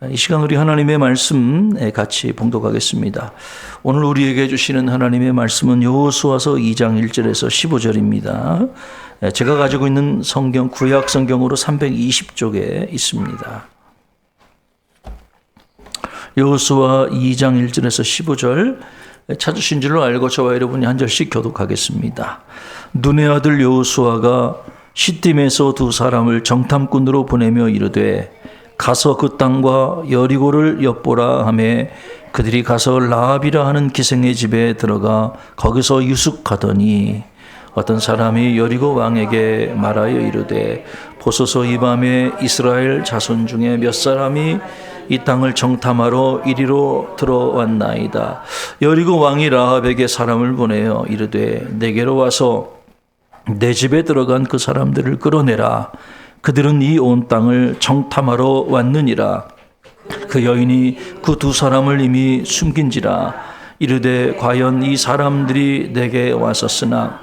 이 시간 우리 하나님의 말씀 같이 봉독하겠습니다. 오늘 우리에게 주시는 하나님의 말씀은 여호수아서 2장 1절에서 15절입니다. 제가 가지고 있는 성경 구약 성경으로 320쪽에 있습니다. 여호수아 2장 1절에서 15절 찾으신 줄로 알고 저와 여러분이 한 절씩 교독하겠습니다. 눈의 아들 여호수아가 시딤에서 두 사람을 정탐꾼으로 보내며 이르되 가서 그 땅과 여리고를 엿보라 하매 그들이 가서 라합이라 하는 기생의 집에 들어가 거기서 유숙하더니 어떤 사람이 여리고 왕에게 말하여 이르되 보소서 이 밤에 이스라엘 자손 중에 몇 사람이 이 땅을 정탐하러 이리로 들어왔나이다. 여리고 왕이 라합에게 사람을 보내어 이르되 내게로 와서 내 집에 들어간 그 사람들을 끌어내라. 그들은 이 온 땅을 정탐하러 왔느니라. 그 여인이 그 두 사람을 이미 숨긴지라. 이르되 과연 이 사람들이 내게 왔었으나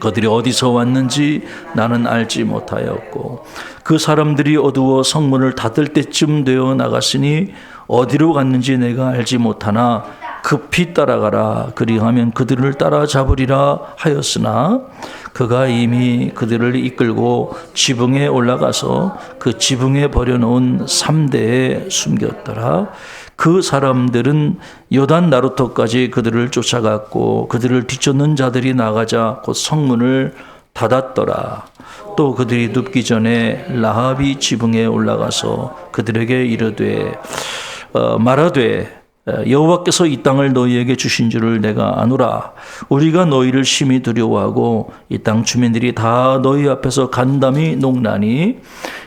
그들이 어디서 왔는지 나는 알지 못하였고 그 사람들이 어두워 성문을 닫을 때쯤 되어 나갔으니 어디로 갔는지 내가 알지 못하나 급히 따라가라. 그리하면 그들을 따라잡으리라 하였으나 그가 이미 그들을 이끌고 지붕에 올라가서 그 지붕에 버려놓은 3대에 숨겼더라. 그 사람들은 요단 나루터까지 그들을 쫓아갔고 그들을 뒤쫓는 자들이 나가자 곧 성문을 닫았더라. 또 그들이 눕기 전에 라합이 지붕에 올라가서 그들에게 이르되 말하되 여호와께서 이 땅을 너희에게 주신 줄을 내가 아노라. 우리가 너희를 심히 두려워하고 이 땅 주민들이 다 너희 앞에서 간담이 녹나니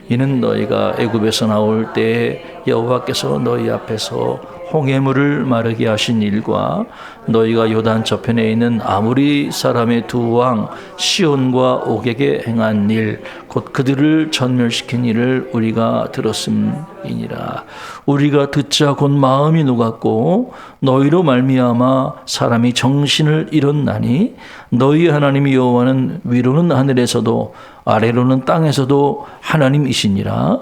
이는 너희가 애굽에서 나올 때 여호와께서 너희 앞에서 홍해물을 마르게 하신 일과 너희가 요단 저편에 있는 아모리 사람의 두 왕 시온과 옥에게 행한 일 곧 그들을 전멸시킨 일을 우리가 들었음이니라. 우리가 듣자 곧 마음이 녹았고 너희로 말미암아 사람이 정신을 잃었나니 너희 하나님 여호와는 위로는 하늘에서도 아래로는 땅에서도 하나님이시니라.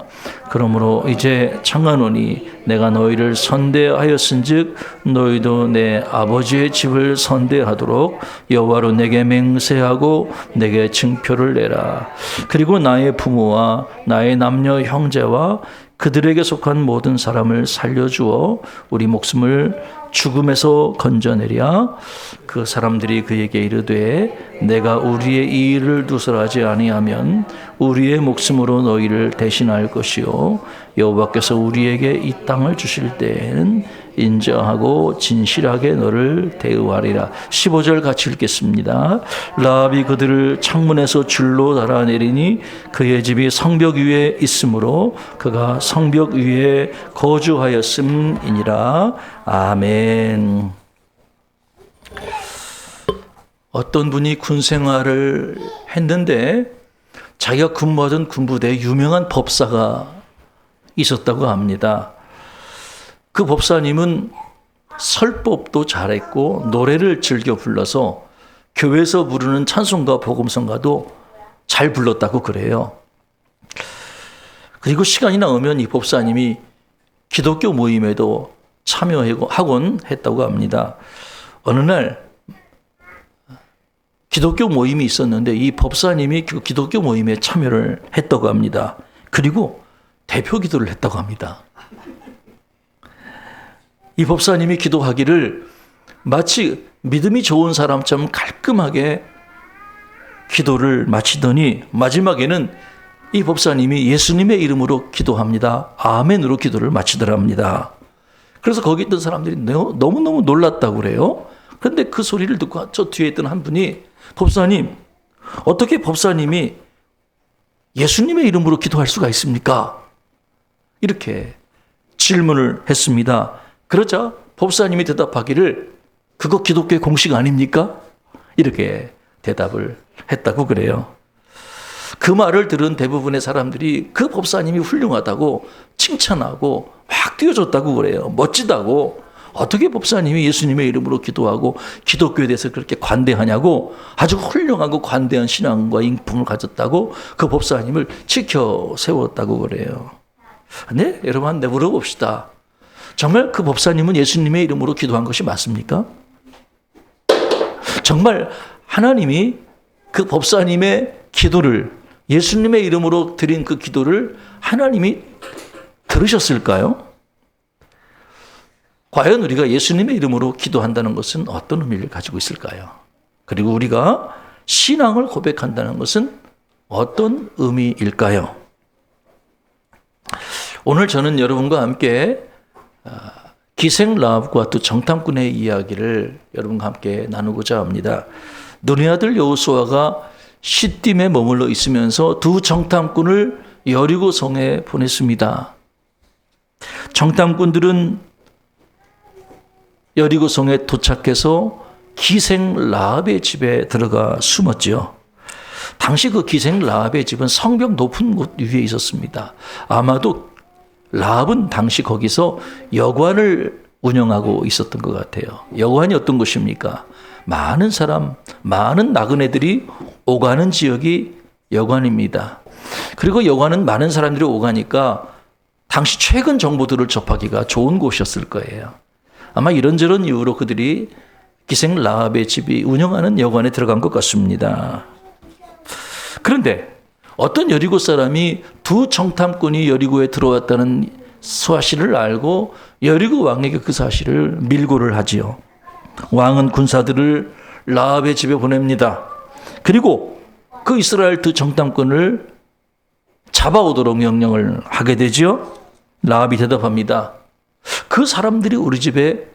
그러므로 이제 청하노니 내가 너희를 선대하였은즉 너희도 내 아버지의 집을 선대하도록 여호와로 내게 맹세하고 내게 증표를 내라. 그리고 나의 부모와 나의 남녀 형제와 그들에게 속한 모든 사람을 살려주어 우리 목숨을 죽음에서 건져내랴. 그 사람들이 그에게 이르되 내가 우리의 이 일을 두설하지 아니하면 우리의 목숨으로 너희를 대신할 것이요 여호와께서 우리에게 이 땅을 주실 때에는 인정하고 진실하게 너를 대우하리라. 15절 같이 읽겠습니다. 라합이 그들을 창문에서 줄로 달아내리니 그의 집이 성벽 위에 있으므로 그가 성벽 위에 거주하였음이니라. 아멘. 어떤 분이 군 생활을 했는데 자기가 근무하던 군부대에 유명한 법사가 있었다고 합니다. 그 법사님은 설법도 잘했고 노래를 즐겨 불러서 교회에서 부르는 찬송가 복음성가도 잘 불렀다고 그래요. 그리고 시간이 나오면 이 법사님이 기독교 모임에도 참여하곤 했다고 합니다. 어느 날 기독교 모임이 있었는데 이 법사님이 그 기독교 모임에 참여를 했다고 합니다. 그리고 대표 기도를 했다고 합니다. 이 법사님이 기도하기를 마치 믿음이 좋은 사람처럼 깔끔하게 기도를 마치더니 마지막에는 이 법사님이 예수님의 이름으로 기도합니다. 아멘으로 기도를 마치더랍니다. 그래서 거기 있던 사람들이 너무너무 놀랐다고 그래요. 그런데 그 소리를 듣고 저 뒤에 있던 한 분이 법사님, 어떻게 법사님이 예수님의 이름으로 기도할 수가 있습니까? 이렇게 질문을 했습니다. 그러자 법사님이 대답하기를 그거 기독교의 공식 아닙니까? 이렇게 대답을 했다고 그래요. 그 말을 들은 대부분의 사람들이 그 법사님이 훌륭하다고 칭찬하고 막 뛰어줬다고 그래요. 멋지다고. 어떻게 법사님이 예수님의 이름으로 기도하고 기독교에 대해서 그렇게 관대하냐고 아주 훌륭하고 관대한 신앙과 인품을 가졌다고 그 법사님을 지켜 세웠다고 그래요. 네? 여러분 한번 물어봅시다. 정말 그 법사님은 예수님의 이름으로 기도한 것이 맞습니까? 정말 하나님이 그 법사님의 기도를 예수님의 이름으로 드린 그 기도를 하나님이 들으셨을까요? 과연 우리가 예수님의 이름으로 기도한다는 것은 어떤 의미를 가지고 있을까요? 그리고 우리가 신앙을 고백한다는 것은 어떤 의미일까요? 오늘 저는 여러분과 함께 기생 라합과 또 정탐꾼의 이야기를 여러분과 함께 나누고자 합니다. 눈의 아들 여호수아가 시딤에 머물러 있으면서 두 정탐꾼을 여리고성에 보냈습니다. 정탐꾼들은 여리고성에 도착해서 기생 라합의 집에 들어가 숨었지요. 당시 그 기생 라합의 집은 성벽 높은 곳 위에 있었습니다. 아마도 라합은 당시 거기서 여관을 운영하고 있었던 것 같아요. 여관이 어떤 곳입니까? 많은 사람, 많은 나그네들이 오가는 지역이 여관입니다. 그리고 여관은 많은 사람들이 오가니까 당시 최근 정보들을 접하기가 좋은 곳이었을 거예요. 아마 이런저런 이유로 그들이 기생 라합의 집이 운영하는 여관에 들어간 것 같습니다. 그런데 어떤 여리고 사람이 두 정탐꾼이 여리고에 들어왔다는 사실을 알고 여리고 왕에게 그 사실을 밀고를 하지요. 왕은 군사들을 라합의 집에 보냅니다. 그리고 그 이스라엘 두 정탐꾼을 잡아오도록 명령을 하게 되지요. 라합이 대답합니다. 그 사람들이 우리 집에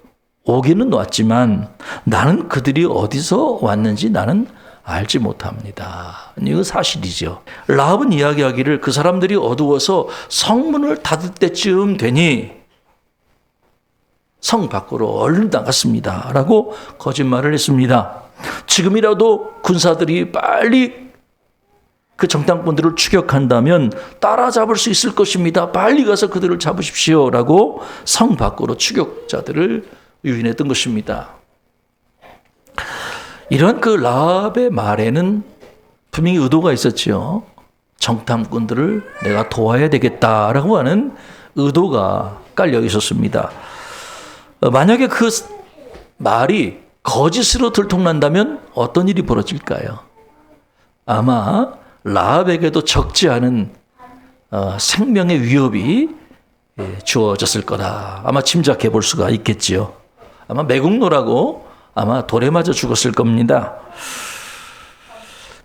오기는 왔지만 나는 그들이 어디서 왔는지 나는 알지 못합니다. 이거 사실이죠. 라합은 이야기하기를 그 사람들이 어두워서 성문을 닫을 때쯤 되니 성 밖으로 얼른 나갔습니다. 라고 거짓말을 했습니다. 지금이라도 군사들이 빨리 그 정탐꾼들을 추격한다면 따라잡을 수 있을 것입니다. 빨리 가서 그들을 잡으십시오. 라고 성 밖으로 추격자들을 유인했던 것입니다. 이런 그 라합의 말에는 분명히 의도가 있었죠. 정탐꾼들을 내가 도와야 되겠다라고 하는 의도가 깔려 있었습니다. 만약에 그 말이 거짓으로 들통난다면 어떤 일이 벌어질까요? 아마 라합에게도 적지 않은 생명의 위협이 주어졌을 거다. 아마 짐작해 볼 수가 있겠지요. 아마 매국노라고 아마 돌에 맞아 죽었을 겁니다.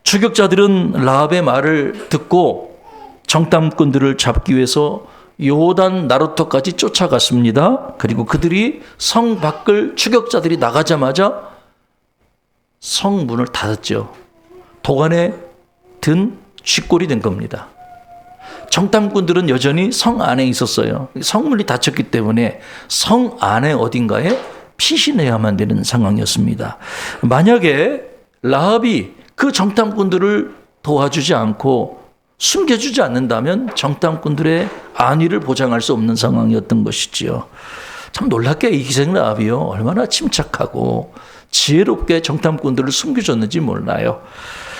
추격자들은 라합의 말을 듣고 정탐꾼들을 잡기 위해서 요단 나루터까지 쫓아갔습니다. 그리고 그들이 성 밖을 추격자들이 나가자마자 성문을 닫았죠. 도관에 든 쥐꼬리 된 겁니다. 정탐꾼들은 여전히 성 안에 있었어요. 성문이 닫혔기 때문에 성 안에 어딘가에 피신해야만 되는 상황이었습니다. 만약에 라합이 그 정탐꾼들을 도와주지 않고 숨겨주지 않는다면 정탐꾼들의 안위를 보장할 수 없는 상황이었던 것이지요. 참 놀랍게 이 기생 라합이요, 얼마나 침착하고 지혜롭게 정탐꾼들을 숨겨줬는지 몰라요.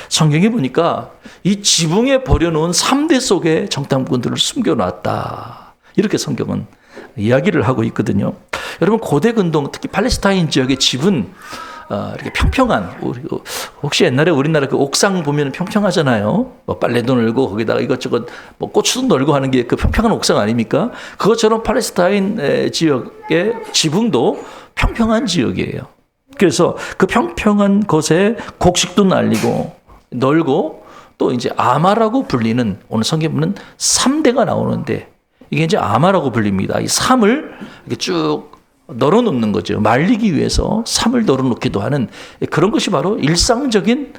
성경에 보니까 이 지붕에 버려놓은 3대 속에 정탐꾼들을 숨겨놨다. 이렇게 성경은 이야기를 하고 있거든요. 여러분 고대 근동 특히 팔레스타인 지역의 집은 이렇게 평평한, 혹시 옛날에 우리나라 그 옥상 보면 평평하잖아요. 뭐 빨래도 널고 거기다가 이것저것 뭐 고추도 널고 하는 게 그 평평한 옥상 아닙니까? 그것처럼 팔레스타인 지역의 지붕도 평평한 지역이에요. 그래서 그 평평한 곳에 곡식도 날리고 널고 또 이제 아마라고 불리는, 오늘 성경에 보면 3대가 나오는데 이게 이제 아마라고 불립니다. 이 3을 이렇게 쭉 널어놓는 거죠. 말리기 위해서 3을 널어놓기도 하는 그런 것이 바로 일상적인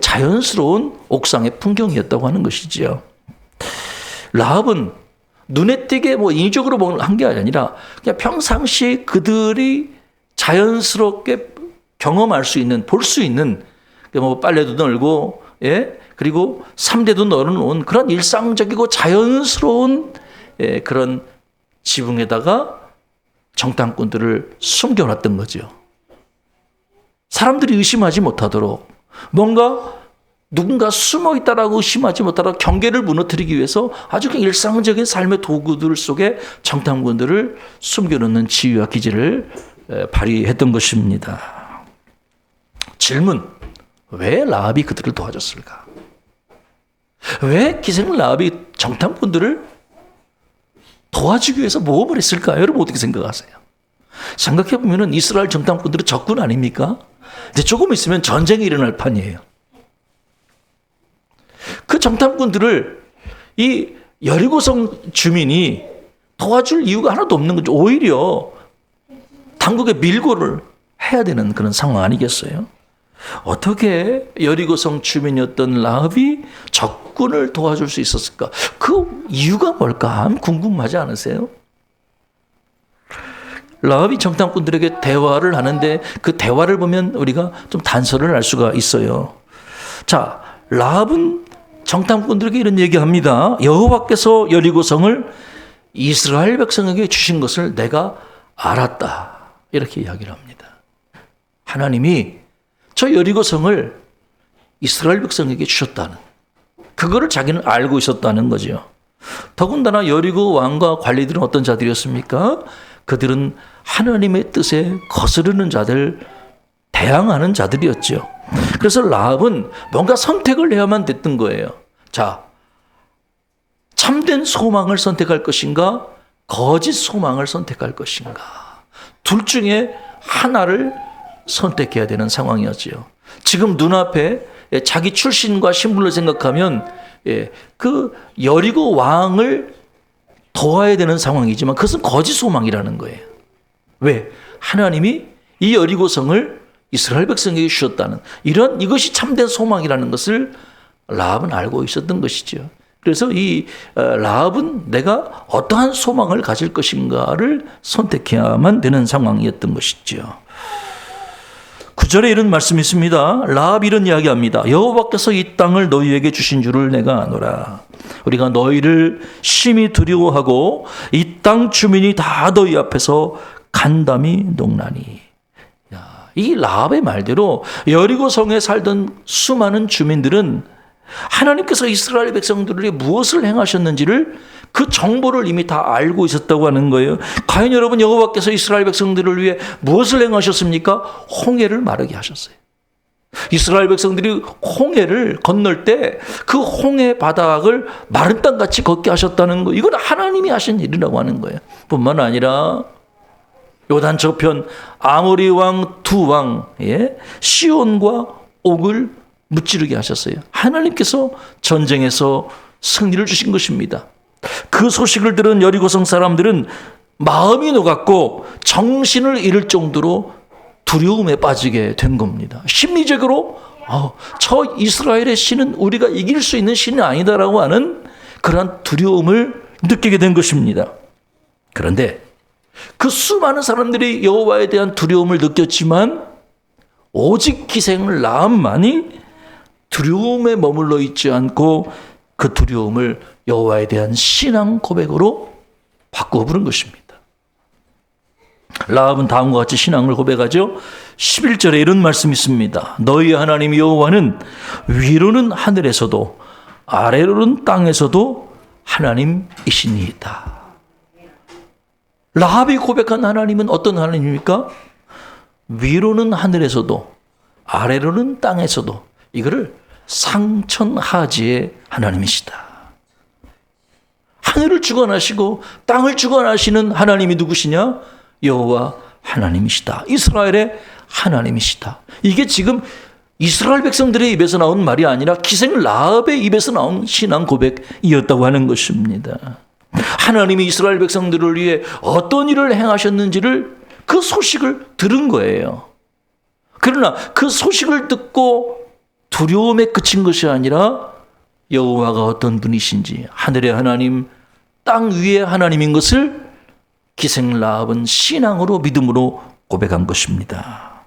자연스러운 옥상의 풍경이었다고 하는 것이지요. 라합은 눈에 띄게 뭐 인위적으로 한 게 아니라 그냥 평상시 그들이 자연스럽게 경험할 수 있는, 볼 수 있는, 뭐 빨래도 널고, 예, 그리고 3대도 널어놓은 그런 일상적이고 자연스러운 그런 지붕에다가 정탐꾼들을 숨겨놨던 거죠. 사람들이 의심하지 못하도록 뭔가 누군가 숨어 있다라고 의심하지 못하라 경계를 무너뜨리기 위해서 아주 일상적인 삶의 도구들 속에 정탐꾼들을 숨겨놓는 지위와 기질을 발휘했던 것입니다. 질문, 왜 라합이 그들을 도와줬을까? 왜 기생 라합이 정탐꾼들을 도와주기 위해서 모험을 했을까요? 여러분 어떻게 생각하세요? 생각해보면 이스라엘 정탐꾼들은 적군 아닙니까? 이제 조금 있으면 전쟁이 일어날 판이에요. 그 정탐꾼들을 이 여리고성 주민이 도와줄 이유가 하나도 없는 거죠. 오히려 당국에 밀고를 해야 되는 그런 상황 아니겠어요? 어떻게 여리고성 주민이었던 라합이 적군을 도와줄 수 있었을까? 그 이유가 뭘까? 궁금하지 않으세요? 라합이 정탐꾼들에게 대화를 하는데 그 대화를 보면 우리가 좀 단서를 알 수가 있어요. 자, 라합은 정탐꾼들에게 이런 얘기합니다. 여호와께서 여리고성을 이스라엘 백성에게 주신 것을 내가 알았다. 이렇게 이야기를 합니다. 하나님이 저 여리고성을 이스라엘 백성에게 주셨다는, 그거를 자기는 알고 있었다는 거죠. 더군다나 여리고 왕과 관리들은 어떤 자들이었습니까? 그들은 하나님의 뜻에 거스르는 자들, 대항하는 자들이었죠. 그래서 라합은 뭔가 선택을 해야만 됐던 거예요. 자, 참된 소망을 선택할 것인가, 거짓 소망을 선택할 것인가, 둘 중에 하나를 선택해야 되는 상황이었지요. 지금 눈앞에 자기 출신과 신분을 생각하면 그 여리고 왕을 도와야 되는 상황이지만 그것은 거짓 소망이라는 거예요. 왜? 하나님이 이 여리고성을 이스라엘 백성에게 주셨다는 이것이 참된 소망이라는 것을 라합은 알고 있었던 것이죠. 그래서 이 라합은 내가 어떠한 소망을 가질 것인가를 선택해야만 되는 상황이었던 것이죠. 9절에 이런 말씀이 있습니다. 라합이 이런 이야기합니다. 여호와께서 이 땅을 너희에게 주신 줄을 내가 아노라. 우리가 너희를 심히 두려워하고 이 땅 주민이 다 너희 앞에서 간담이 녹나니. 이 라합의 말대로 여리고성에 살던 수많은 주민들은 하나님께서 이스라엘 백성들을 위해 무엇을 행하셨는지를 그 정보를 이미 다 알고 있었다고 하는 거예요. 과연 여러분, 여호와께서 이스라엘 백성들을 위해 무엇을 행하셨습니까? 홍해를 마르게 하셨어요. 이스라엘 백성들이 홍해를 건널 때 그 홍해 바닥을 마른 땅같이 걷게 하셨다는 거, 이건 하나님이 하신 일이라고 하는 거예요. 뿐만 아니라 요단 저편 아모리 왕 두 왕, 시온과 옥을 무찌르게 하셨어요. 하나님께서 전쟁에서 승리를 주신 것입니다. 그 소식을 들은 여리고성 사람들은 마음이 녹았고 정신을 잃을 정도로 두려움에 빠지게 된 겁니다. 심리적으로 저 이스라엘의 신은 우리가 이길 수 있는 신이 아니다라고 하는 그러한 두려움을 느끼게 된 것입니다. 그런데 그 수많은 사람들이 여호와에 대한 두려움을 느꼈지만 오직 기생 라합만이 두려움에 머물러 있지 않고 그 두려움을 여호와에 대한 신앙 고백으로 바꾸어 부른 것입니다. 라합은 다음과 같이 신앙을 고백하죠. 11절에 이런 말씀이 있습니다. 너희 하나님 여호와는 위로는 하늘에서도 아래로는 땅에서도 하나님이시니이다. 라합이 고백한 하나님은 어떤 하나님입니까? 위로는 하늘에서도 아래로는 땅에서도, 이거를 상천하지의 하나님이시다. 하늘을 주관하시고 땅을 주관하시는 하나님이 누구시냐? 여호와 하나님이시다. 이스라엘의 하나님이시다. 이게 지금 이스라엘 백성들의 입에서 나온 말이 아니라 기생 라합의 입에서 나온 신앙 고백이었다고 하는 것입니다. 하나님이 이스라엘 백성들을 위해 어떤 일을 행하셨는지를, 그 소식을 들은 거예요. 그러나 그 소식을 듣고 두려움에 그친 것이 아니라 여호와가 어떤 분이신지, 하늘의 하나님, 땅 위의 하나님인 것을 기생 라합은 신앙으로, 믿음으로 고백한 것입니다.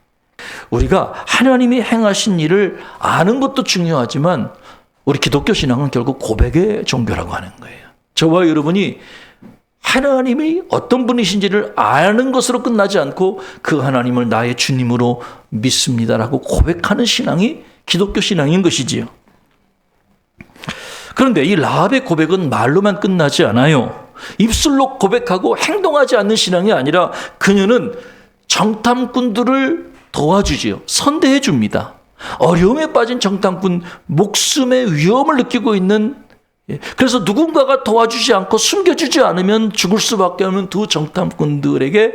우리가 하나님이 행하신 일을 아는 것도 중요하지만 우리 기독교 신앙은 결국 고백의 종교라고 하는 거예요. 저와 여러분이 하나님이 어떤 분이신지를 아는 것으로 끝나지 않고 그 하나님을 나의 주님으로 믿습니다라고 고백하는 신앙이 기독교 신앙인 것이지요. 그런데 이 라합의 고백은 말로만 끝나지 않아요. 입술로 고백하고 행동하지 않는 신앙이 아니라 그녀는 정탐꾼들을 도와주지요. 선대해 줍니다. 어려움에 빠진 정탐꾼, 목숨의 위험을 느끼고 있는, 그래서 누군가가 도와주지 않고 숨겨주지 않으면 죽을 수밖에 없는 두 정탐꾼들에게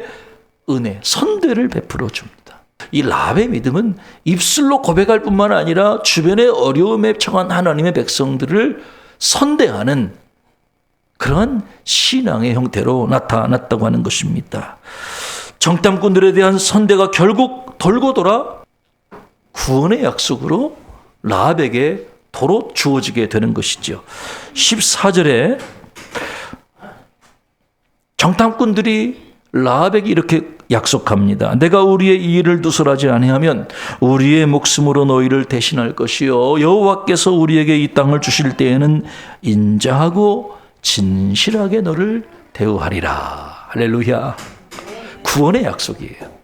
은혜, 선대를 베풀어 줍니다. 이 라합의 믿음은 입술로 고백할 뿐만 아니라 주변의 어려움에 처한 하나님의 백성들을 선대하는 그러한 신앙의 형태로 나타났다고 하는 것입니다. 정탐꾼들에 대한 선대가 결국 돌고 돌아 구원의 약속으로 라합에게 도로 주어지게 되는 것이죠. 14절에 정탐꾼들이 라합에게 이렇게 약속합니다. 내가 우리의 이 일을 누설하지 아니하면 우리의 목숨으로 너희를 대신할 것이요 여호와께서 우리에게 이 땅을 주실 때에는 인자하고 진실하게 너를 대우하리라. 할렐루야. 구원의 약속이에요.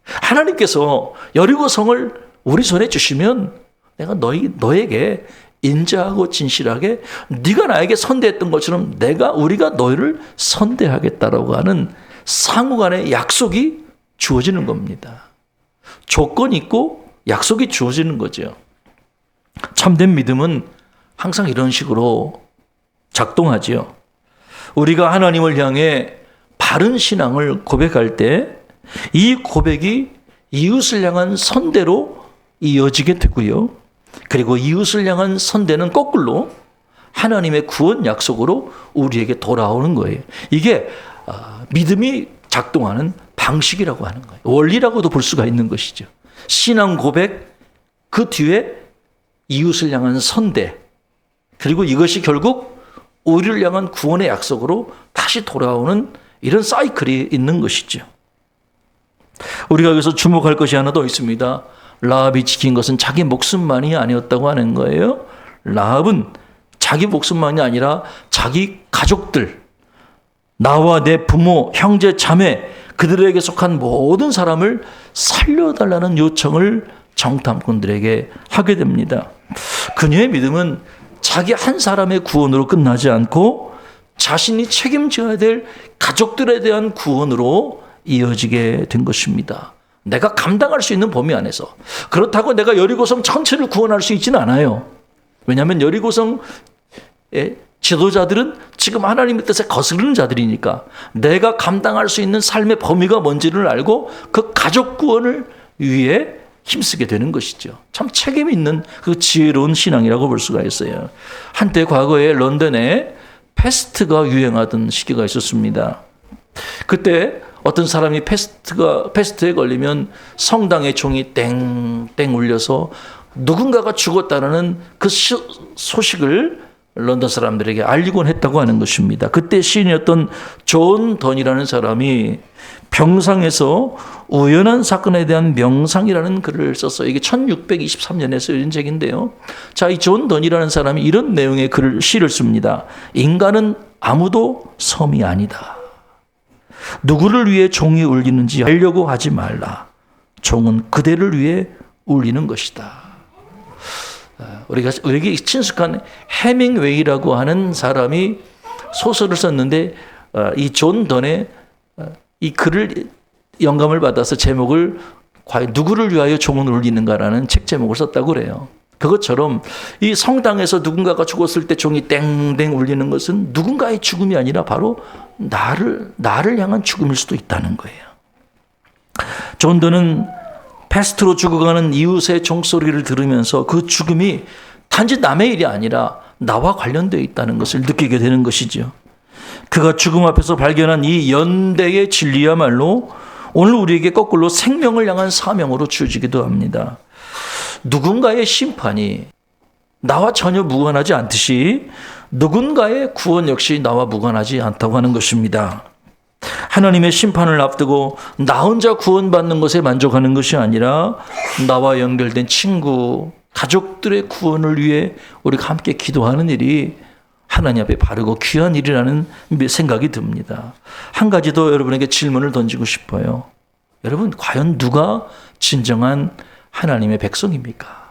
하나님께서 여리고성을 우리 손에 주시면 내가 너에게 인자하고 진실하게 네가 나에게 선대했던 것처럼 우리가 너희를 선대하겠다라고 하는 상호간의 약속이 주어지는 겁니다. 조건이 있고 약속이 주어지는 거죠. 참된 믿음은 항상 이런 식으로 작동하지요. 우리가 하나님을 향해 바른 신앙을 고백할 때 이 고백이 이웃을 향한 선대로 이어지게 되고요. 그리고 이웃을 향한 선대는 거꾸로 하나님의 구원 약속으로 우리에게 돌아오는 거예요. 이게 믿음이 작동하는 방식이라고 하는 거예요. 원리라고도 볼 수가 있는 것이죠. 신앙 고백, 그 뒤에 이웃을 향한 선대, 그리고 이것이 결국 우리를 향한 구원의 약속으로 다시 돌아오는 이런 사이클이 있는 것이죠. 우리가 여기서 주목할 것이 하나 더 있습니다. 라합이 지킨 것은 자기 목숨만이 아니었다고 하는 거예요. 라합은 자기 목숨만이 아니라 자기 가족들, 나와 내 부모, 형제, 자매, 그들에게 속한 모든 사람을 살려달라는 요청을 정탐꾼들에게 하게 됩니다. 그녀의 믿음은 자기 한 사람의 구원으로 끝나지 않고 자신이 책임져야 될 가족들에 대한 구원으로 이어지게 된 것입니다. 내가 감당할 수 있는 범위 안에서. 그렇다고 내가 여리고성 전체를 구원할 수 있지는 않아요. 왜냐하면 여리고성의 지도자들은 지금 하나님의 뜻에 거스르는 자들이니까 내가 감당할 수 있는 삶의 범위가 뭔지를 알고 그 가족 구원을 위해 힘쓰게 되는 것이죠. 참 책임 있는 그 지혜로운 신앙이라고 볼 수가 있어요. 한때 과거에 런던에 패스트가 유행하던 시기가 있었습니다. 그때 어떤 사람이 패스트에 걸리면 성당의 종이 땡땡 울려서 누군가가 죽었다는 그 소식을 런던 사람들에게 알리곤 했다고 하는 것입니다. 그때 시인이었던 존 던이라는 사람이 병상에서 우연한 사건에 대한 명상이라는 글을 썼어요. 이게 1623년에 쓰여진 책인데요. 자, 이 존 던이라는 사람이 이런 내용의 시를 씁니다. 인간은 아무도 섬이 아니다. 누구를 위해 종이 울리는지 알려고 하지 말라. 종은 그대를 위해 울리는 것이다. 우리에게 친숙한 해밍웨이라고 하는 사람이 소설을 썼는데 이 존 던의 이 글을 영감을 받아서 제목을 과연 누구를 위하여 종은 울리는가라는 책 제목을 썼다고 그래요. 그것처럼 이 성당에서 누군가가 죽었을 때 종이 땡땡 울리는 것은 누군가의 죽음이 아니라 바로 나를 향한 죽음일 수도 있다는 거예요. 존 던은 패스트로 죽어가는 이웃의 종소리를 들으면서 그 죽음이 단지 남의 일이 아니라 나와 관련되어 있다는 것을 느끼게 되는 것이죠. 그가 죽음 앞에서 발견한 이 연대의 진리야말로 오늘 우리에게 거꾸로 생명을 향한 사명으로 주어지기도 합니다. 누군가의 심판이 나와 전혀 무관하지 않듯이 누군가의 구원 역시 나와 무관하지 않다고 하는 것입니다. 하나님의 심판을 앞두고 나 혼자 구원받는 것에 만족하는 것이 아니라 나와 연결된 친구, 가족들의 구원을 위해 우리가 함께 기도하는 일이 하나님 앞에 바르고 귀한 일이라는 생각이 듭니다. 한 가지 더 여러분에게 질문을 던지고 싶어요. 여러분, 과연 누가 진정한 하나님의 백성입니까?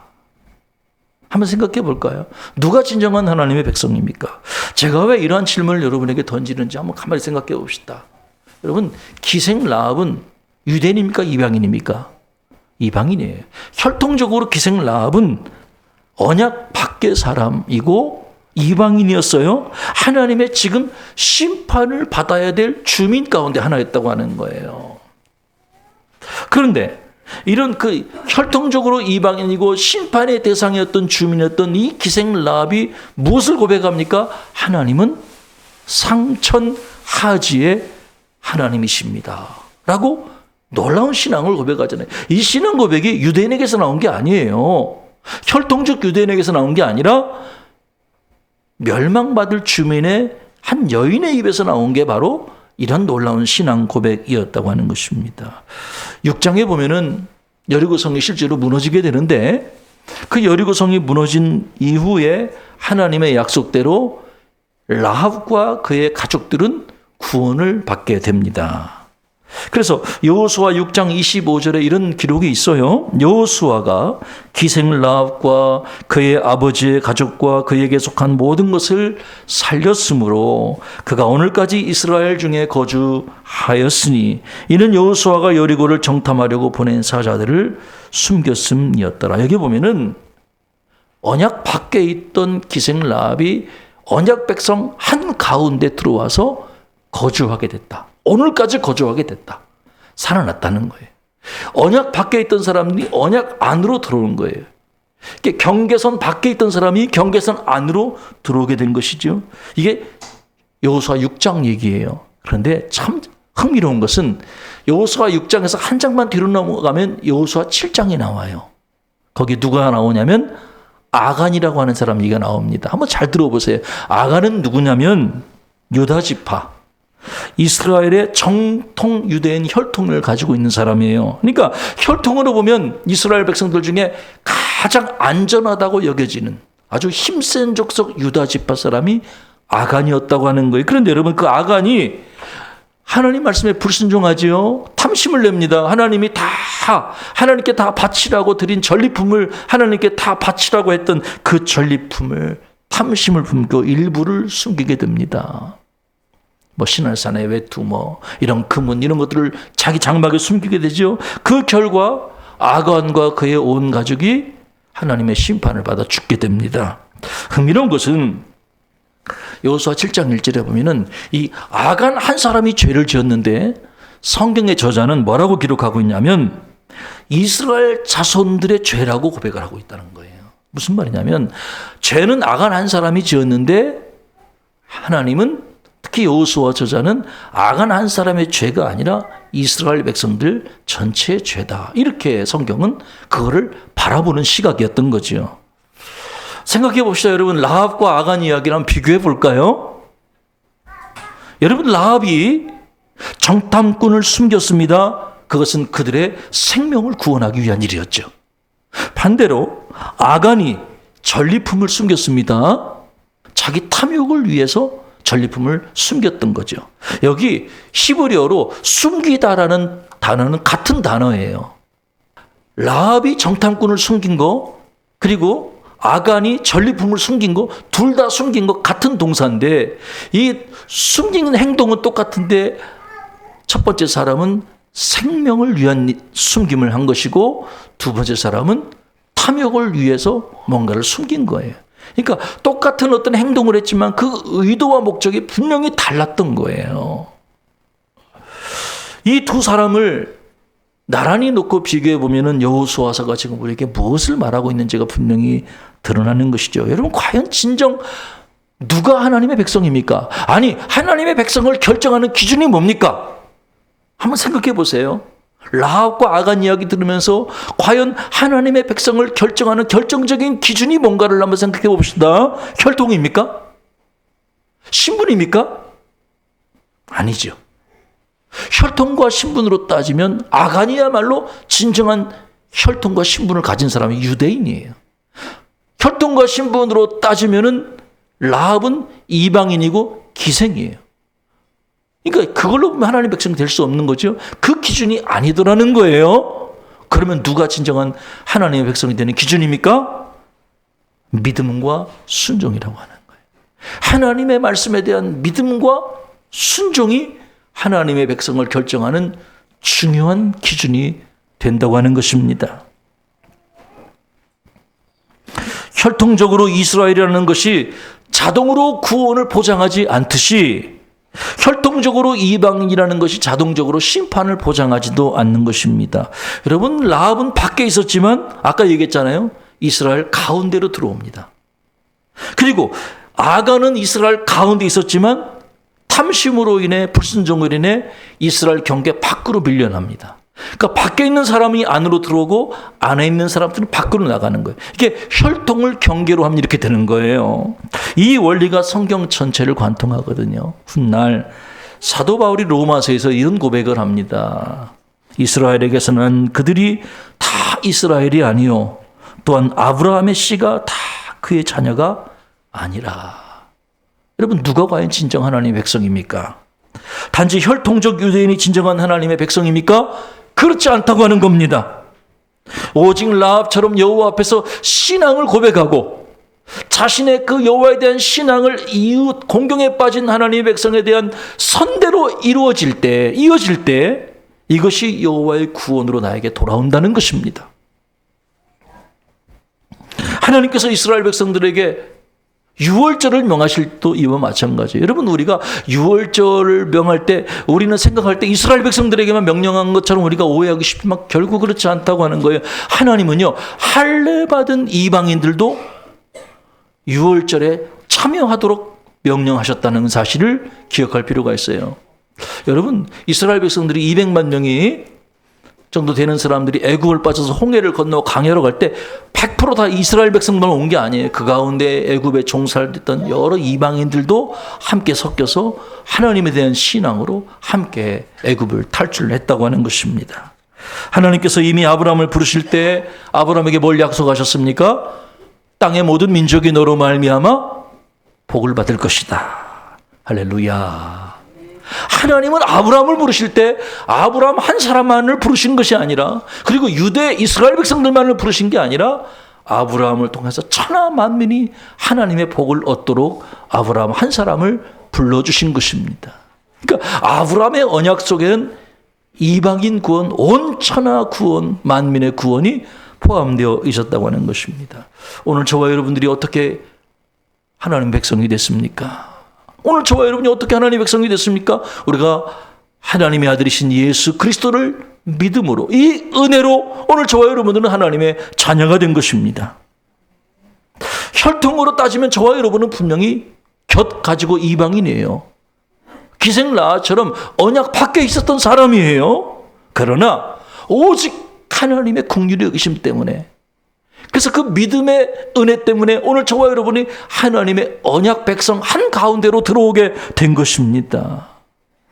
한번 생각해 볼까요? 누가 진정한 하나님의 백성입니까? 제가 왜 이러한 질문을 여러분에게 던지는지 한번 가만히 생각해 봅시다. 여러분, 기생 라합은 유대인입니까? 이방인입니까? 이방인이에요. 혈통적으로 기생 라합은 언약 밖의 사람이고 이방인이었어요. 하나님의 지금 심판을 받아야 될 주민 가운데 하나였다고 하는 거예요. 그런데 이런 그 혈통적으로 이방인이고 심판의 대상이었던 주민이었던 이 기생 라합이 무엇을 고백합니까? 하나님은 상천하지의 하나님이십니다 라고 놀라운 신앙을 고백하잖아요. 이 신앙 고백이 유대인에게서 나온 게 아니에요. 혈통적 유대인에게서 나온 게 아니라 멸망받을 주민의 한 여인의 입에서 나온 게 바로 이런 놀라운 신앙 고백이었다고 하는 것입니다. 6장에 보면은 여리고성이 실제로 무너지게 되는데 그 여리고성이 무너진 이후에 하나님의 약속대로 라합과 그의 가족들은 구원을 받게 됩니다. 그래서 여호수아 6장 25절에 이런 기록이 있어요. 여호수아가 기생 라합과 그의 아버지의 가족과 그에게 속한 모든 것을 살렸으므로 그가 오늘까지 이스라엘 중에 거주하였으니 이는 여호수아가 여리고를 정탐하려고 보낸 사자들을 숨겼음이었더라. 여기 보면은 언약 밖에 있던 기생 라합이 언약 백성 한 가운데 들어와서 거주하게 됐다. 오늘까지 거주하게 됐다. 살아났다는 거예요. 언약 밖에 있던 사람이 언약 안으로 들어오는 거예요. 경계선 밖에 있던 사람이 경계선 안으로 들어오게 된 것이죠. 이게 여호수아 6장 얘기예요. 그런데 참 흥미로운 것은 여호수아 6장에서 한 장만 뒤로 넘어가면 여호수아 7장이 나와요. 거기 누가 나오냐면 아간이라고 하는 사람 얘기가 나옵니다. 한번 잘 들어보세요. 아간은 누구냐면 유다 지파. 이스라엘의 정통 유대인 혈통을 가지고 있는 사람이에요. 그러니까 혈통으로 보면 이스라엘 백성들 중에 가장 안전하다고 여겨지는 아주 힘센 족속 유다 지파 사람이 아간이었다고 하는 거예요. 그런데 여러분 그 아간이 하나님 말씀에 불순종하지요. 탐심을 냅니다. 하나님께 다 바치라고 드린 전리품을 하나님께 다 바치라고 했던 그 전리품을 탐심을 품고 일부를 숨기게 됩니다. 신할산의 외투, 이런 금은 이런 것들을 자기 장막에 숨기게 되죠. 그 결과 아간과 그의 온 가족이 하나님의 심판을 받아 죽게 됩니다. 흥미로운 것은 여호수아 7장 1절에 보면은 이 아간 한 사람이 죄를 지었는데 성경의 저자는 뭐라고 기록하고 있냐면 이스라엘 자손들의 죄라고 고백을 하고 있다는 거예요. 무슨 말이냐면 죄는 아간 한 사람이 지었는데 하나님은 특히 여호수아 저자는 아간 한 사람의 죄가 아니라 이스라엘 백성들 전체의 죄다. 이렇게 성경은 그거를 바라보는 시각이었던 거죠. 생각해 봅시다. 여러분 라합과 아간 이야기를 한번 비교해 볼까요? 여러분 라합이 정탐꾼을 숨겼습니다. 그것은 그들의 생명을 구원하기 위한 일이었죠. 반대로 아간이 전리품을 숨겼습니다. 자기 탐욕을 위해서 전리품을 숨겼던 거죠. 여기 히브리어로 숨기다라는 단어는 같은 단어예요. 라합이 정탐꾼을 숨긴 거 그리고 아간이 전리품을 숨긴 거 둘 다 숨긴 거 같은 동사인데 이 숨기는 행동은 똑같은데 첫 번째 사람은 생명을 위한 숨김을 한 것이고 두 번째 사람은 탐욕을 위해서 뭔가를 숨긴 거예요. 그러니까 똑같은 어떤 행동을 했지만 그 의도와 목적이 분명히 달랐던 거예요. 이 두 사람을 나란히 놓고 비교해 보면은 여호수아서가 지금 우리에게 무엇을 말하고 있는지가 분명히 드러나는 것이죠. 여러분 과연 진정 누가 하나님의 백성입니까? 아니 하나님의 백성을 결정하는 기준이 뭡니까? 한번 생각해 보세요. 라합과 아간 이야기 들으면서 과연 하나님의 백성을 결정하는 결정적인 기준이 뭔가를 한번 생각해 봅시다. 혈통입니까? 신분입니까? 아니죠. 혈통과 신분으로 따지면 아간이야말로 진정한 혈통과 신분을 가진 사람이 유대인이에요. 혈통과 신분으로 따지면은 라합은 이방인이고 기생이에요. 그러니까 그걸로 보면 하나님의 백성이 될 수 없는 거죠. 그 기준이 아니더라는 거예요. 그러면 누가 진정한 하나님의 백성이 되는 기준입니까? 믿음과 순종이라고 하는 거예요. 하나님의 말씀에 대한 믿음과 순종이 하나님의 백성을 결정하는 중요한 기준이 된다고 하는 것입니다. 혈통적으로 이스라엘이라는 것이 자동으로 구원을 보장하지 않듯이 혈통적으로 이방인이라는 것이 자동적으로 심판을 보장하지도 않는 것입니다. 여러분, 라합은 밖에 있었지만 아까 얘기했잖아요. 이스라엘 가운데로 들어옵니다. 그리고 아간은 이스라엘 가운데 있었지만 탐심으로 인해, 불순종으로 인해 이스라엘 경계 밖으로 밀려납니다. 그러니까 밖에 있는 사람이 안으로 들어오고 안에 있는 사람들은 밖으로 나가는 거예요. 이게 혈통을 경계로 하면 이렇게 되는 거예요. 이 원리가 성경 전체를 관통하거든요. 훗날 사도 바울이 로마서에서 이런 고백을 합니다. 이스라엘에게서는 그들이 다 이스라엘이 아니요 또한 아브라함의 씨가 다 그의 자녀가 아니라. 여러분, 누가 과연 진정 하나님의 백성입니까? 단지 혈통적 유대인이 진정한 하나님의 백성입니까? 그렇지 않다고 하는 겁니다. 오직 라합처럼 여호와 앞에서 신앙을 고백하고 자신의 그 여호와에 대한 신앙을 이웃 공경에 빠진 하나님의 백성에 대한 선대로 이어질 때 이것이 여호와의 구원으로 나에게 돌아온다는 것입니다. 하나님께서 이스라엘 백성들에게 유월절을 명하실 때도 이와 마찬가지예요. 여러분, 우리가 유월절을 명할 때 우리는 생각할 때 이스라엘 백성들에게만 명령한 것처럼 우리가 오해하기 쉽지만 결국 그렇지 않다고 하는 거예요. 하나님은요, 할례받은 이방인들도 유월절에 참여하도록 명령하셨다는 사실을 기억할 필요가 있어요. 여러분, 이스라엘 백성들이 200만 명이 정도 되는 사람들이 애굽을 빠져서 홍해를 건너 강야로 갈 때 100% 다 이스라엘 백성만 온 게 아니에요. 그 가운데 애굽에 종살됐던 여러 이방인들도 함께 섞여서 하나님에 대한 신앙으로 함께 애굽을 탈출했다고 하는 것입니다. 하나님께서 이미 아브라함을 부르실 때 아브라함에게 뭘 약속하셨습니까? 땅의 모든 민족이 너로 말미암아 복을 받을 것이다. 할렐루야. 하나님은 아브라함을 부르실 때 아브라함 한 사람만을 부르신 것이 아니라, 그리고 유대 이스라엘 백성들만을 부르신 게 아니라 아브라함을 통해서 천하 만민이 하나님의 복을 얻도록 아브라함 한 사람을 불러주신 것입니다. 그러니까 아브라함의 언약 속에는 이방인 구원, 온 천하 구원, 만민의 구원이 포함되어 있었다고 하는 것입니다. 오늘 저와 여러분들이 어떻게 하나님 백성이 됐습니까? 오늘 저와 여러분이 어떻게 하나님의 백성이 됐습니까? 우리가 하나님의 아들이신 예수 그리스도를 믿음으로, 이 은혜로 오늘 저와 여러분들은 하나님의 자녀가 된 것입니다. 혈통으로 따지면 저와 여러분은 분명히 곁 가지고 이방인이에요. 기생 라합처럼 언약 밖에 있었던 사람이에요. 그러나 오직 하나님의 긍휼의 여기심 때문에, 그래서 그 믿음의 은혜 때문에 오늘 저와 여러분이 하나님의 언약 백성 한가운데로 들어오게 된 것입니다.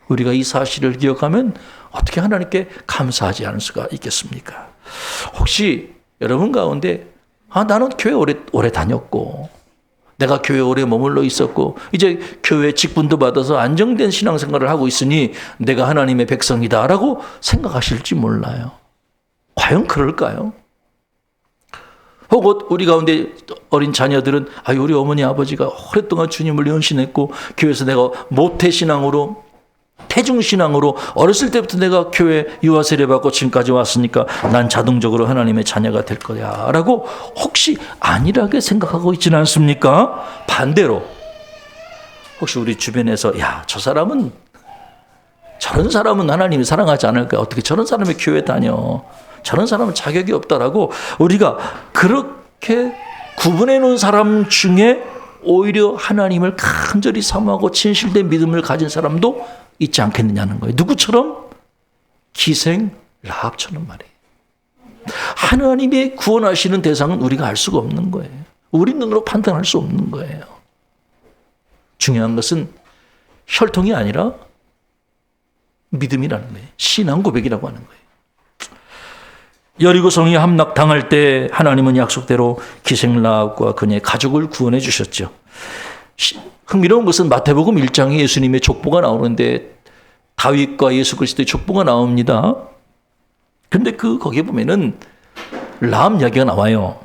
우리가 이 사실을 기억하면 어떻게 하나님께 감사하지 않을 수가 있겠습니까? 혹시 여러분 가운데 나는 교회 오래 다녔고 내가 교회 오래 머물러 있었고 이제 교회 직분도 받아서 안정된 신앙생활을 하고 있으니 내가 하나님의 백성이다라고 생각하실지 몰라요. 과연 그럴까요? 혹은 우리 가운데 어린 자녀들은 우리 어머니 아버지가 오랫동안 주님을 연신했고 교회에서 내가 모태신앙으로 태중신앙으로 어렸을 때부터 내가 교회 유아세례 받고 지금까지 왔으니까 난 자동적으로 하나님의 자녀가 될 거야 라고 혹시 안일하게 생각하고 있지는 않습니까? 반대로 혹시 우리 주변에서 저런 사람은 하나님이 사랑하지 않을까? 어떻게 저런 사람이 교회 다녀? 저런 사람은 자격이 없다라고 우리가 그렇게 구분해 놓은 사람 중에 오히려 하나님을 간절히 사모하고 진실된 믿음을 가진 사람도 있지 않겠느냐는 거예요. 누구처럼? 기생 라합처럼 말이에요. 하나님이 구원하시는 대상은 우리가 알 수가 없는 거예요. 우리 눈으로 판단할 수 없는 거예요. 중요한 것은 혈통이 아니라 믿음이라는 거예요. 신앙 고백이라고 하는 거예요. 여리고성이 함락당할 때 하나님은 약속대로 기생 라합과 그녀의 가족을 구원해 주셨죠. 흥미로운 것은 마태복음 1장에 예수님의 족보가 나오는데 다윗과 예수 그리스도의 족보가 나옵니다. 근데 거기에 보면은 라합 이야기가 나와요.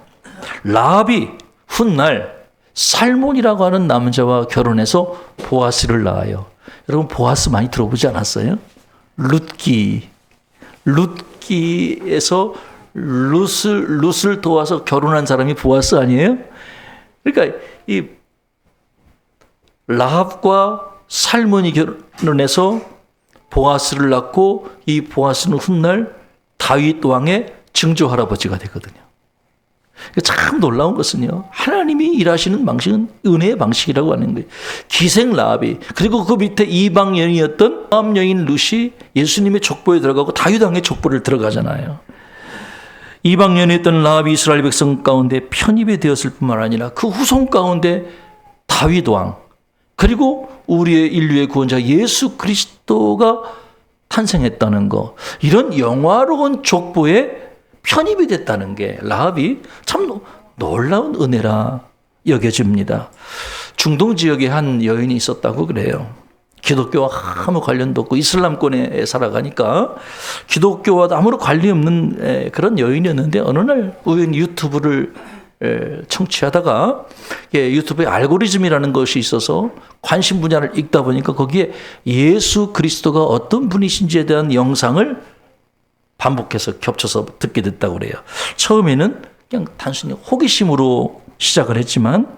라합이 훗날 살몬이라고 하는 남자와 결혼해서 보아스를 낳아요. 여러분 보아스 많이 들어보지 않았어요? 룻기에서 룻을 도와서 결혼한 사람이 보아스 아니에요? 그러니까 이 라합과 살몬이 결혼해서 보아스를 낳고 이 보아스는 훗날 다윗 왕의 증조 할아버지가 되거든요. 참 놀라운 것은요, 하나님이 일하시는 방식은 은혜의 방식이라고 하는 거예요. 기생 라합이, 그리고 그 밑에 이방 여인이었던 모압 여인 룻이 예수님의 족보에 들어가고 다윗 왕의 족보를 들어가잖아요. 이방 여인이었던 라합이 이스라엘 백성 가운데 편입이 되었을 뿐만 아니라 그 후손 가운데 다윗 왕, 그리고 우리의 인류의 구원자 예수 그리스도가 탄생했다는 거, 이런 영화로운 족보에 편입이 됐다는 게 라합이 참 놀라운 은혜라 여겨집니다. 중동 지역에 한 여인이 있었다고 그래요. 기독교와 아무 관련도 없고 이슬람권에 살아가니까 기독교와 아무런 관련이 없는 그런 여인이었는데, 어느 날 우연히 유튜브를 청취하다가 유튜브에 알고리즘이라는 것이 있어서 관심 분야를 읽다 보니까 거기에 예수 그리스도가 어떤 분이신지에 대한 영상을 반복해서 겹쳐서 듣게 됐다고 그래요. 처음에는 그냥 단순히 호기심으로 시작을 했지만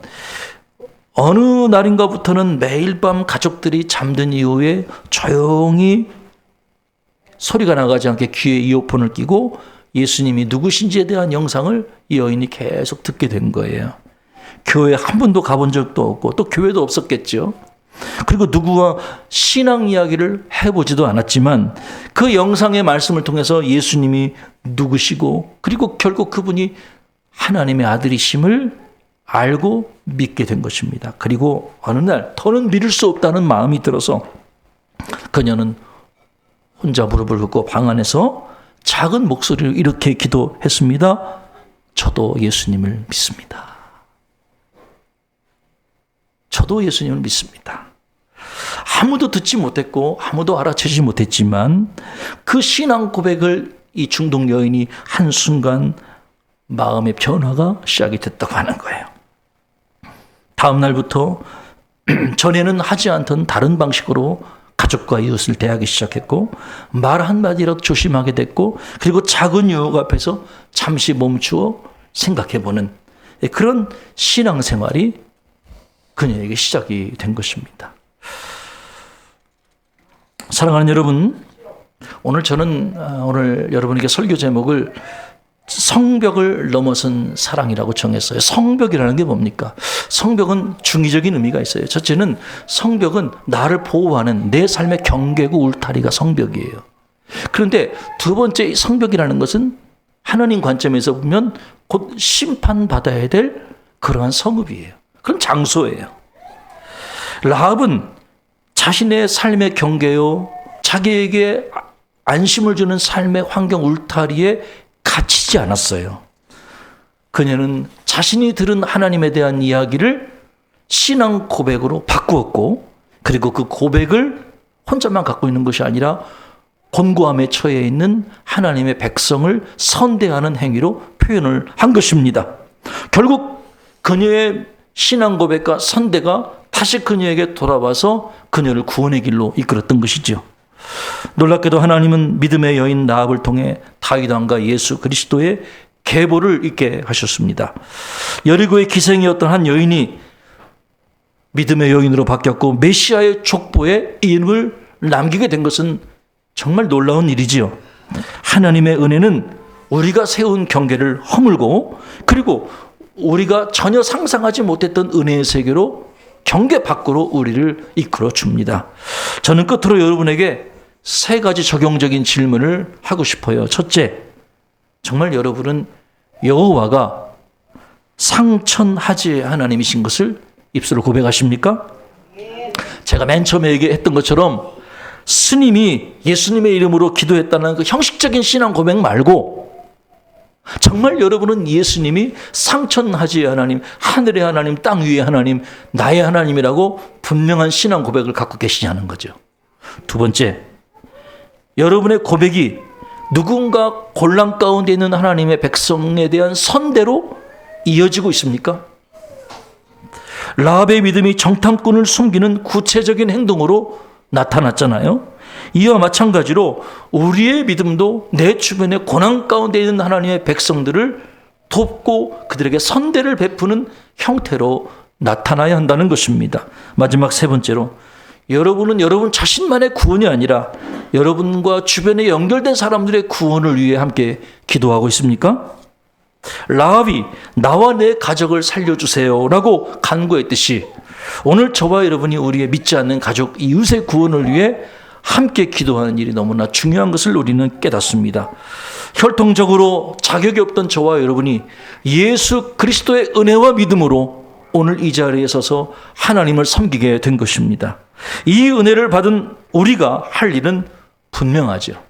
어느 날인가부터는 매일 밤 가족들이 잠든 이후에 조용히 소리가 나가지 않게 귀에 이어폰을 끼고 예수님이 누구신지에 대한 영상을 이 여인이 계속 듣게 된 거예요. 교회 한 번도 가본 적도 없고 또 교회도 없었겠죠. 그리고 누구와 신앙 이야기를 해보지도 않았지만 그 영상의 말씀을 통해서 예수님이 누구시고 그리고 결국 그분이 하나님의 아들이심을 알고 믿게 된 것입니다. 그리고 어느 날 더는 믿을 수 없다는 마음이 들어서 그녀는 혼자 무릎을 꿇고 방 안에서 작은 목소리로 이렇게 기도했습니다. 저도 예수님을 믿습니다. 저도 예수님을 믿습니다. 아무도 듣지 못했고 아무도 알아채지 못했지만 그 신앙 고백을 이 중동 여인이 한순간 마음의 변화가 시작이 됐다고 하는 거예요. 다음 날부터 전에는 하지 않던 다른 방식으로 가족과 이웃을 대하기 시작했고 말 한마디라도 조심하게 됐고, 그리고 작은 유혹 앞에서 잠시 멈추어 생각해보는 그런 신앙생활이 그녀에게 시작이 된 것입니다. 사랑하는 여러분, 오늘 저는 여러분에게 설교 제목을 성벽을 넘어선 사랑이라고 정했어요. 성벽이라는 게 뭡니까? 성벽은 중의적인 의미가 있어요. 첫째는 성벽은 나를 보호하는 내 삶의 경계고 울타리가 성벽이에요. 그런데 두 번째 성벽이라는 것은 하나님 관점에서 보면 곧 심판받아야 될 그러한 성읍이에요. 그런 장소예요. 라합은 자신의 삶의 경계요, 자기에게 안심을 주는 삶의 환경 울타리에 갇히지 않았어요. 그녀는 자신이 들은 하나님에 대한 이야기를 신앙 고백으로 바꾸었고, 그리고 그 고백을 혼자만 갖고 있는 것이 아니라 곤고함에 처해 있는 하나님의 백성을 선대하는 행위로 표현을 한 것입니다. 결국 그녀의 신앙 고백과 선대가 다시 그녀에게 돌아와서 그녀를 구원의 길로 이끌었던 것이죠. 놀랍게도 하나님은 믿음의 여인 라합을 통해 다윗 왕과 예수 그리스도의 계보를 있게 하셨습니다. 여리고의 기생이었던 한 여인이 믿음의 여인으로 바뀌었고 메시아의 족보에 이름을 남기게 된 것은 정말 놀라운 일이지요. 하나님의 은혜는 우리가 세운 경계를 허물고, 그리고 우리가 전혀 상상하지 못했던 은혜의 세계로 경계 밖으로 우리를 이끌어 줍니다. 저는 끝으로 여러분에게 세 가지 적용적인 질문을 하고 싶어요. 첫째, 정말 여러분은 여호와가 상천하지의 하나님이신 것을 입술로 고백하십니까? 제가 맨 처음에 얘기했던 것처럼 스님이 예수님의 이름으로 기도했다는 그 형식적인 신앙 고백 말고 정말 여러분은 예수님이 상천하지의 하나님, 하늘의 하나님, 땅 위의 하나님, 나의 하나님이라고 분명한 신앙 고백을 갖고 계시냐는 거죠. 두 번째, 여러분의 고백이 누군가 곤란 가운데 있는 하나님의 백성에 대한 선대로 이어지고 있습니까? 라합의 믿음이 정탐꾼을 숨기는 구체적인 행동으로 나타났잖아요. 이와 마찬가지로 우리의 믿음도 내 주변의 고난 가운데 있는 하나님의 백성들을 돕고 그들에게 선대를 베푸는 형태로 나타나야 한다는 것입니다. 마지막 세 번째로, 여러분은 여러분 자신만의 구원이 아니라 여러분과 주변에 연결된 사람들의 구원을 위해 함께 기도하고 있습니까? 라합이 나와 내 가족을 살려주세요 라고 간구했듯이 오늘 저와 여러분이 우리의 믿지 않는 가족, 이웃의 구원을 위해 함께 기도하는 일이 너무나 중요한 것을 우리는 깨닫습니다. 혈통적으로 자격이 없던 저와 여러분이 예수 그리스도의 은혜와 믿음으로 오늘 이 자리에 서서 하나님을 섬기게 된 것입니다. 이 은혜를 받은 우리가 할 일은 분명하죠.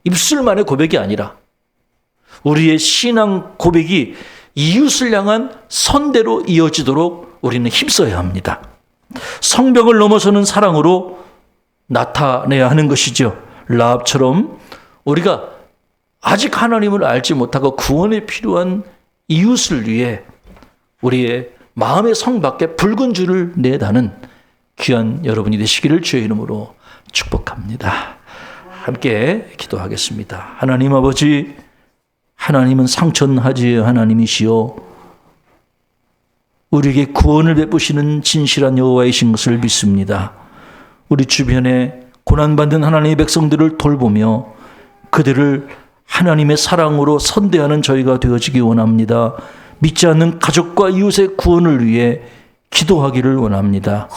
입술만의 고백이 아니라 우리의 신앙 고백이 이웃을 향한 선대로 이어지도록 우리는 힘써야 합니다. 성벽을 넘어서는 사랑으로 나타내야 하는 것이죠. 라합처럼 우리가 아직 하나님을 알지 못하고 구원에 필요한 이웃을 위해 우리의 마음의 성 밖에 붉은 줄을 내다는 귀한 여러분이 되시기를 주의 이름으로 축복합니다. 함께 기도하겠습니다. 하나님 아버지, 하나님은 상천하지의 하나님이시오 우리에게 구원을 베푸시는 진실한 여호와이신 것을 믿습니다. 우리 주변에 고난받는 하나님의 백성들을 돌보며 그들을 하나님의 사랑으로 선대하는 저희가 되어지기 원합니다. 믿지 않는 가족과 이웃의 구원을 위해 기도하기를 원합니다.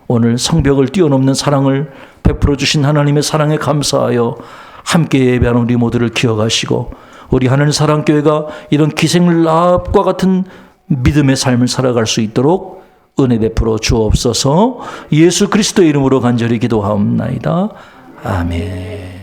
오늘 성벽을 뛰어넘는 사랑을 베풀어 주신 하나님의 사랑에 감사하여 함께 예배하는 우리 모두를 기억하시고 우리 하나님 사랑교회가 이런 기생 라합과 같은 믿음의 삶을 살아갈 수 있도록 은혜 베풀어 주옵소서. 예수 그리스도의 이름으로 간절히 기도하옵나이다. 아멘.